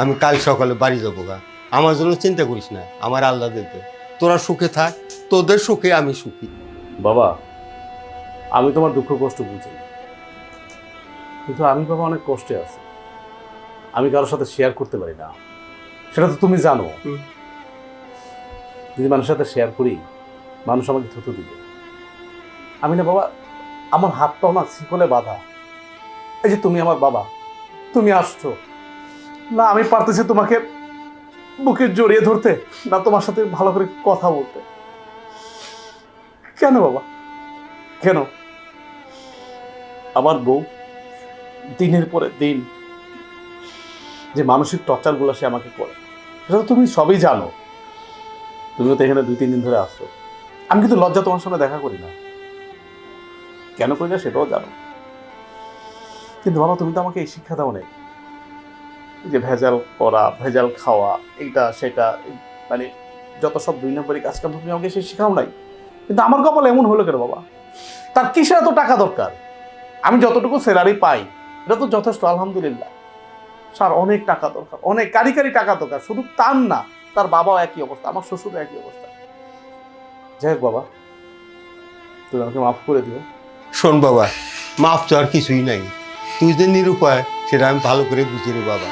আমি কাল সকালে বাড়ি যাবো গা। আমার জন্য চিন্তা করিস না, আমার আল্লাহ দেখবে। তোরা সুখে থাক, তোদের সুখে আমি সুখী। বাবা, আমি তোমার দুঃখ কষ্ট বুঝি, কিন্তু আমি বাবা অনেক কষ্টে আছি। আমি কারোর সাথে শেয়ার করতে পারি না, সেটা তো তুমি জানো। যদি মানুষের সাথে শেয়ার করি, মানুষ আমাকে থুতু দিবে। আমি না বাবা, আমার হাত পাও না শিকলে বাঁধা। এই যে তুমি আমার বাবা, তুমি আসছো না, আমি পারতেছি তোমাকে বুকে জড়িয়ে ধরতে, না তোমার সাথে ভালো করে কথা বলতে। কেন বাবা, কেন? আমার বউ দিনের পরে দিন যে মানসিক টর্চারগুলো সে আমাকে করে, সেটা তো তুমি সবই জানো। তুমিও তো এখানে 2-3 দিন ধরে আসছো। আমি কিন্তু লজ্জা তোমার সামনে দেখা করি না, কেন করি না সেটাও জানো। কিন্তু বাবা, তুমি তো আমাকে এই শিক্ষা দাও নাই যে ভেজাল করা, ভেজাল খাওয়া, এইটা সেটা, মানে যত সব 2 নম্বরই কাজকাম তুমি আমাকে সে শিখাও নাই। কিন্তু আমার কপাল এমন হলো কেন বাবা? তার কিসের এত টাকা দরকার? আমি যতটুকু স্যালারি পাই এটা তো যথেষ্ট, আলহামদুলিল্লাহ। স্যার অনেক টাকা দরকার, অনেক কারি টাকা দরকার। শুধু তার না, তার বাবাও একই অবস্থা, আমার শ্বশুরও একই অবস্থা। যাই হোক বাবা, তুমি আমাকে মাফ করে দিও। শোন বাবা, মাফ তো আর কিছুই নাই। তুই যে নিরুপায় সেটা আমি ভালো করে বুঝি রে বাবা।